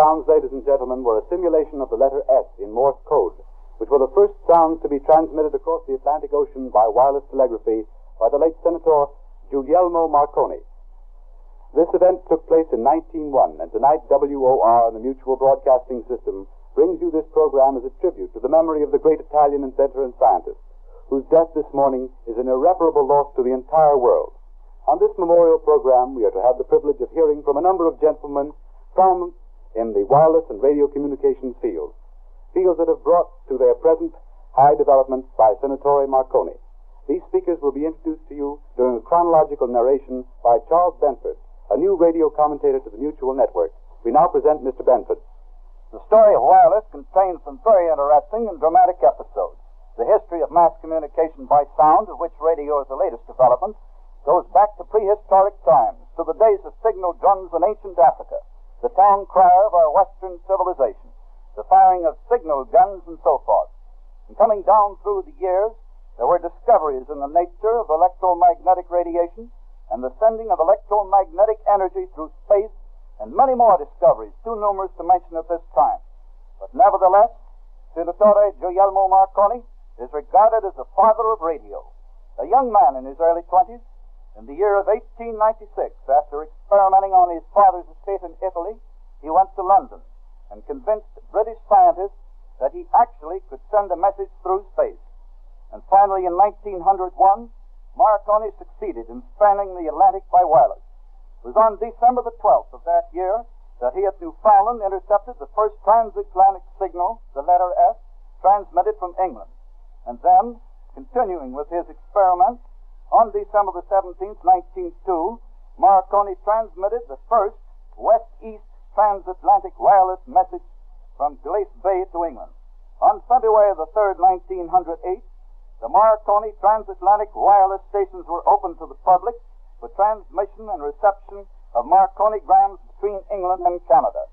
sounds, ladies and gentlemen, were a simulation of the letter S in Morse code, which were the first sounds to be transmitted across the Atlantic Ocean by wireless telegraphy by the late Senator Guglielmo Marconi. This event took place in 1901, and tonight WOR and the Mutual Broadcasting System brings you this program as a tribute to the memory of the great Italian inventor and scientist, whose death this morning is an irreparable loss to the entire world. On this memorial program, we are to have the privilege of hearing from a number of gentlemen from in the wireless and radio communications fields that have brought to their present high development by Senatore Marconi. These speakers will be introduced to you during a chronological narration by Charles Benford, a new radio commentator to the Mutual Network. We now present Mr. Benford. The story of wireless contains some very interesting and dramatic episodes. The history of mass communication by sound, of which radio is the latest development, goes back to prehistoric times, to the days of signal drums in ancient Africa, the town crier of our Western civilization, the firing of signal guns, and so forth. And coming down through the years, there were discoveries in the nature of electromagnetic radiation and the sending of electromagnetic energy through space, and many more discoveries, too numerous to mention at this time. But nevertheless, Senatore Guglielmo Marconi is regarded as the father of radio. A young man in his early 20s, in the year of 1896, after experimenting on his father's estate in Italy, he went to London and convinced British scientists that he actually could send a message through space. And finally, in 1901, Marconi succeeded in spanning the Atlantic by wireless. It was on December the 12th of that year that he at Newfoundland intercepted the first transatlantic signal, the letter S, transmitted from England. And then, continuing with his experiments, on December the 17th, 1902, Marconi transmitted the first west-east transatlantic wireless message from Glace Bay to England. On February the 3rd, 1908, the Marconi transatlantic wireless stations were opened to the public for transmission and reception of Marconigrams between England and Canada.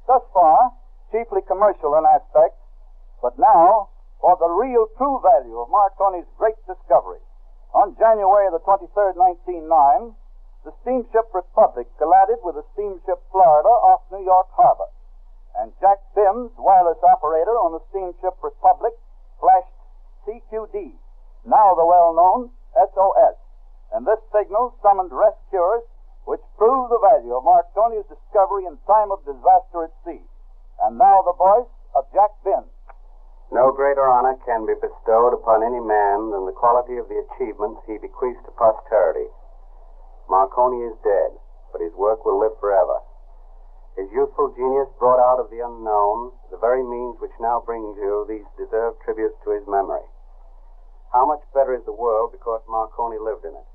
Thus far, chiefly commercial in aspect, but now for the real true value of Marconi's great discovery. On January the 23rd, 1909, the steamship Republic collided with the steamship Florida off New York Harbor, and Jack Bims, wireless operator on the steamship Republic, flashed CQD, now the well-known SOS, and this signal summoned rescuers, which proved the value of Marconi's discovery in time of disaster at sea. And now the voice of Jack Bims. No greater honor can be bestowed upon any man than the quality of the achievements he bequeaths to posterity. Marconi is dead, but his work will live forever. His youthful genius brought out of the unknown the very means which now brings you these deserved tributes to his memory. How much better is the world because Marconi lived in it?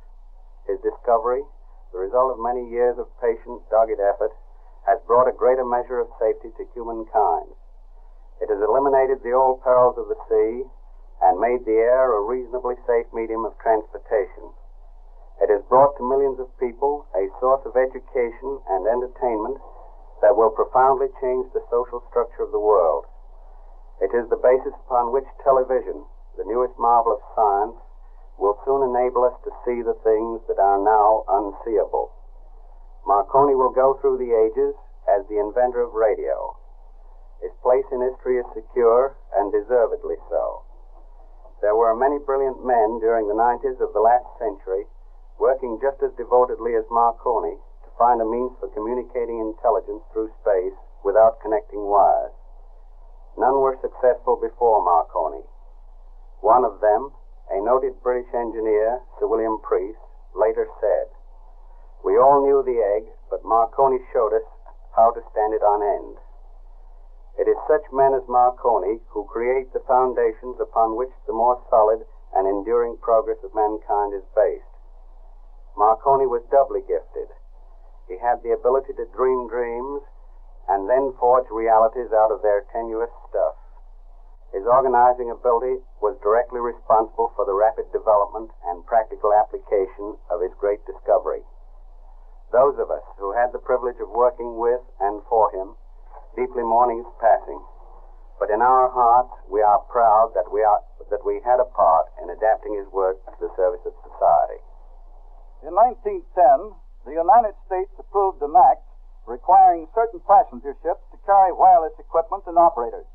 His discovery, the result of many years of patient, dogged effort, has brought a greater measure of safety to humankind. It has eliminated the old perils of the sea and made the air a reasonably safe medium of transportation. It has brought to millions of people a source of education and entertainment that will profoundly change the social structure of the world. It is the basis upon which television, the newest marvel of science, will soon enable us to see the things that are now unseeable. Marconi will go through the ages as the inventor of radio. His place in history is secure, and deservedly so. There were many brilliant men during the 90s of the last century working just as devotedly as Marconi to find a means for communicating intelligence through space without connecting wires. None were successful before Marconi. One of them, a noted British engineer, Sir William Preece, later said, "We all knew the egg, but Marconi showed us how to stand it on end." It is such men as Marconi who create the foundations upon which the more solid and enduring progress of mankind is based. Marconi was doubly gifted. He had the ability to dream dreams and then forge realities out of their tenuous stuff. His organizing ability was directly responsible for the rapid development and practical application of his great discovery. Those of us who had the privilege of working with and for him deeply mourning his passing, but in our hearts we are proud that we had a part in adapting his work to the service of society. In 1910, the United States approved an act requiring certain passenger ships to carry wireless equipment and operators.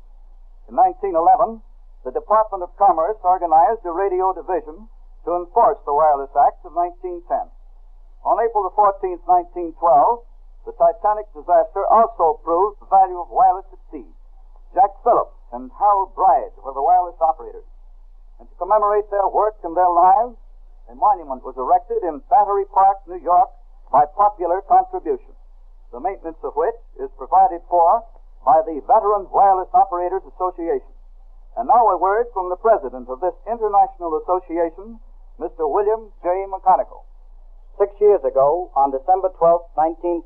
In 1911, the Department of Commerce organized a radio division to enforce the Wireless Act of 1910. On April the 14th, 1912, the Titanic disaster also proved the value of wireless at sea. Jack Phillips and Harold Bride were the wireless operators. And to commemorate their work and their lives, a monument was erected in Battery Park, New York, by popular contribution, the maintenance of which is provided for by the Veteran Wireless Operators Association. And now a word from the president of this international association, Mr. William J. McConicle. 6 years ago, on December 12,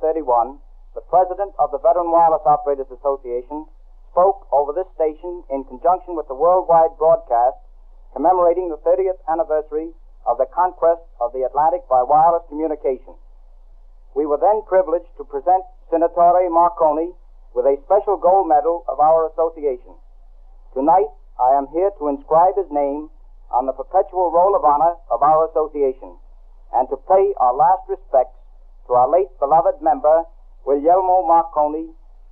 1931, the president of the Veteran Wireless Operators Association spoke over this station in conjunction with the worldwide broadcast commemorating the 30th anniversary of the conquest of the Atlantic by wireless communication. We were then privileged to present Senatore Marconi with a special gold medal of our association. Tonight, I am here to inscribe his name on the perpetual roll of honor of our association and to pay our last respects to our late beloved member, Guglielmo Marconi,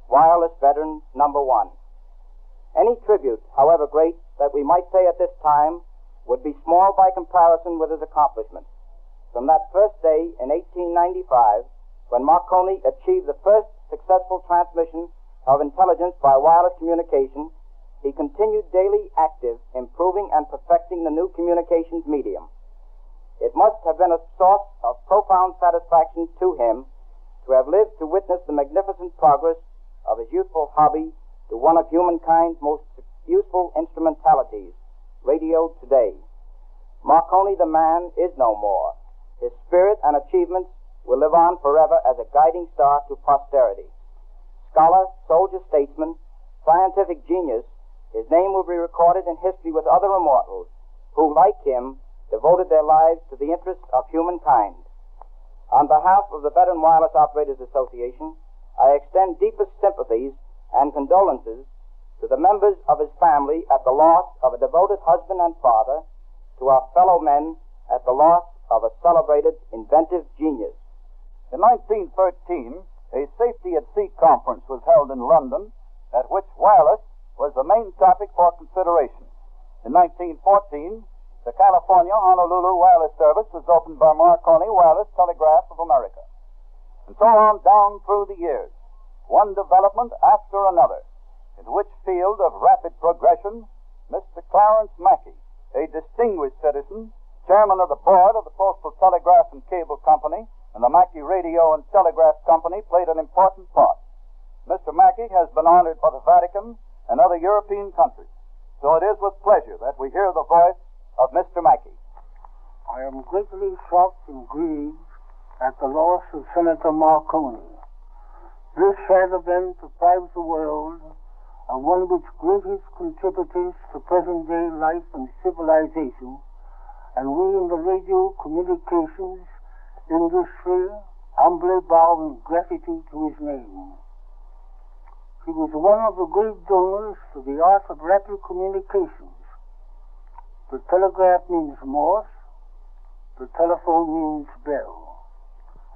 wireless veteran number 1. Any tribute, however great, that we might pay at this time would be small by comparison with his accomplishments. From that first day in 1895, when Marconi achieved the first successful transmission of intelligence by wireless communication, he continued daily active, improving and perfecting the new communications medium. It must have been a source of profound satisfaction to him to have lived to witness the magnificent progress of his youthful hobby to one of humankind's most useful instrumentalities, radio today. Marconi the man is no more. His spirit and achievements will live on forever as a guiding star to posterity. Scholar, soldier, statesman, scientific genius, his name will be recorded in history with other immortals who, like him, devoted their lives to the interests of humankind. On behalf of the Veteran Wireless Operators Association, I extend deepest sympathies and condolences to the members of his family at the loss of a devoted husband and father, to our fellow men at the loss of a celebrated inventive genius. In 1913, a Safety at Sea conference was held in London, at which wireless was the main topic for consideration. In 1914, the California-Honolulu wireless service was opened by Marconi Wireless Telegraph of America. And so on down through the years, one development after another, in which field of rapid progression, Mr. Clarence Mackey, a distinguished citizen, chairman of the board of the Postal Telegraph and Cable Company, and the Mackey Radio and Telegraph Company, played an important part. Mr. Mackey has been honored by the Vatican and other European countries. So it is with pleasure that we hear the voice of Mr. Mackey. I am greatly shocked and grieved at the loss of Senator Marconi. This sad event deprives the world of one of its greatest contributors to present-day life and civilization, and we in the radio communications industry humbly bow in gratitude to his name. He was one of the great donors to the art of rapid communications. The telegraph means Morse, the telephone means bell,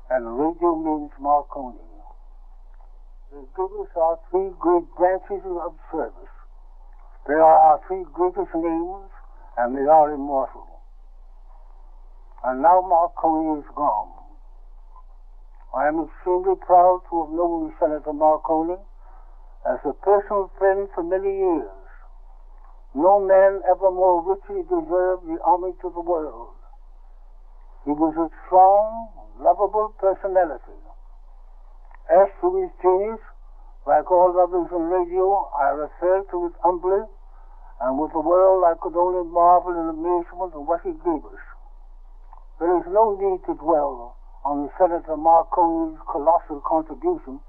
and radio means Marconi. They give us our three great branches of service. They are our three greatest names, and they are immortal. And now Marconi is gone. I am extremely proud to have known Senator Marconi as a personal friend for many years. No man ever more richly deserved the homage of the world. He was a strong, lovable personality. As to his genius, like all others in radio, I refer to it humbly, and with the world I could only marvel in amazement at what he gave us. There is no need to dwell on Senator Marconi's colossal contribution.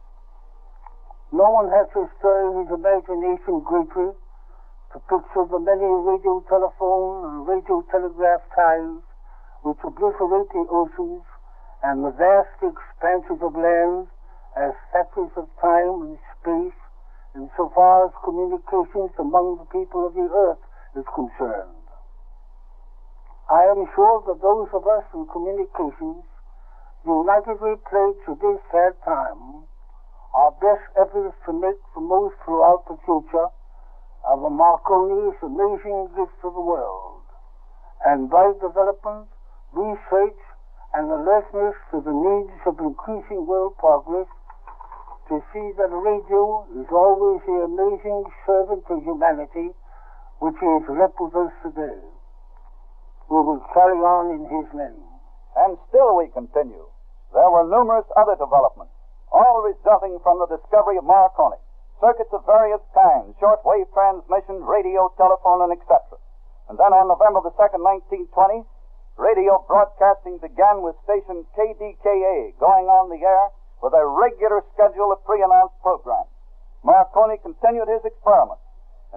No one has to stir his imagination greatly to picture the many radio telephone and radio telegraph ties which obliterate the oceans and the vast expanses of land as factors of time and space insofar as communications among the people of the earth is concerned. I am sure that those of us in communications unitedly pledge to this sad time our best efforts to make the most throughout the future of a Marconi's amazing gift to the world, and by development, research, and alertness to the needs of increasing world progress, to see that radio is always the amazing servant of humanity which is left with us today. We will carry on in his name. And still we continue. There were numerous other developments, all resulting from the discovery of Marconi. Circuits of various kinds, shortwave transmission, radio, telephone, and etc. And then on November the 2nd, 1920, radio broadcasting began with station KDKA going on the air with a regular schedule of pre-announced programs. Marconi continued his experiments,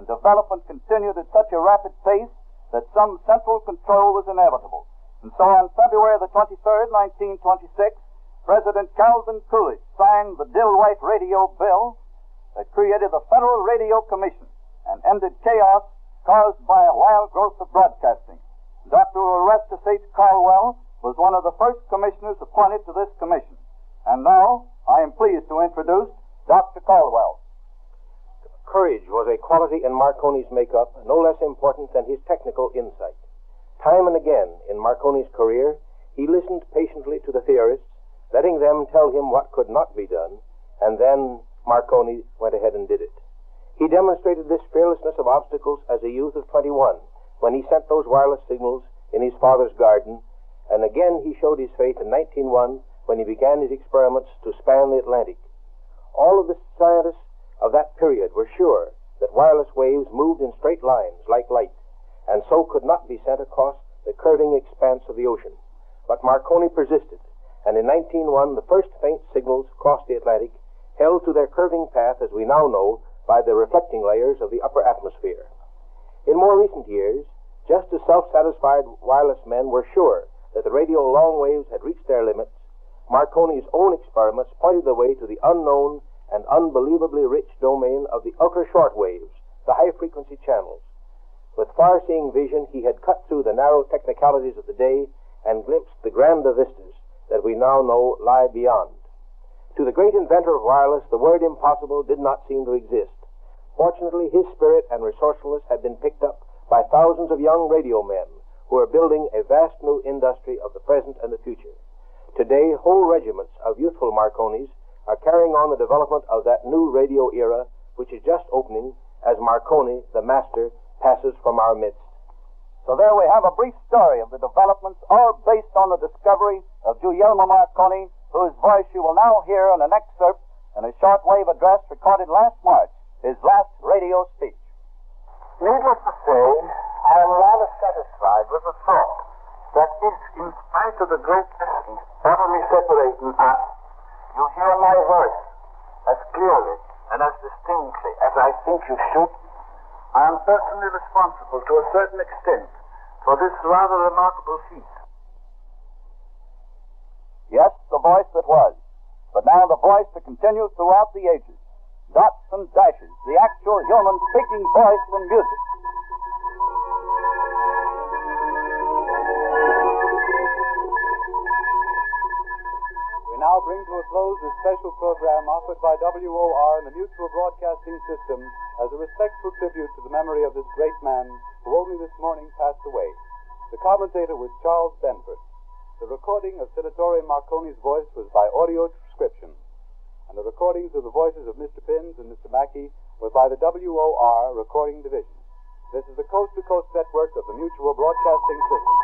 and development continued at such a rapid pace that some central control was inevitable. And so on February the 23rd, 1926, President Calvin Coolidge signed the Dill-White Radio Bill that created the Federal Radio Commission and ended chaos caused by a wild growth of broadcasting. Dr. Orestes H. Caldwell was one of the first commissioners appointed to this commission. And now I am pleased to introduce Dr. Caldwell. Courage was a quality in Marconi's makeup no less important than his technical insight. Time and again in Marconi's career, he listened patiently to the theorists, letting them tell him what could not be done, and then Marconi went ahead and did it. He demonstrated this fearlessness of obstacles as a youth of 21 when he sent those wireless signals in his father's garden, and again he showed his faith in 1901 when he began his experiments to span the Atlantic. All of the scientists of that period were sure that wireless waves moved in straight lines like light, and so could not be sent across the curving expanse of the ocean. But Marconi persisted, and in 1901 the first faint signals across the Atlantic held to their curving path, as we now know, by the reflecting layers of the upper atmosphere. In more recent years, just as self-satisfied wireless men were sure that the radio long waves had reached their limits, Marconi's own experiments pointed the way to the unknown and unbelievably rich domain of the ultra-short waves, the high-frequency channels. With far-seeing vision, he had cut through the narrow technicalities of the day and glimpsed the grander vistas that we now know lie beyond. To the great inventor of wireless, the word impossible did not seem to exist. Fortunately, his spirit and resourcefulness had been picked up by thousands of young radio men who are building a vast new industry of the present and the future. Today, whole regiments of youthful Marconis are carrying on the development of that new radio era, which is just opening as Marconi, the master, passes from our midst. So there we have a brief story of the developments, all based on the discovery of Guglielmo Marconi, whose voice you will now hear in an excerpt in a shortwave address recorded last March, his last radio speech. Needless to say, I am rather satisfied with the thought that if, in spite of the great distance utterly separating us, you hear my voice as clearly and as distinctly as I think you should, I am personally responsible to a certain extent for this rather remarkable feat. Yes, the voice that was, but now the voice that continues throughout the ages. Dots and dashes, the actual human speaking voice and music. We now bring to a close this special program offered by WOR and the Mutual Broadcasting System as a respectful tribute to the memory of this great man who only this morning passed away. The commentator was Charles Benford. The recording of Senatorium Marconi's voice was by audio transcription, and the recordings of the voices of Mr. Pins and Mr. Mackey were by the WOR Recording Division. This is the coast-to-coast network of the Mutual Broadcasting System.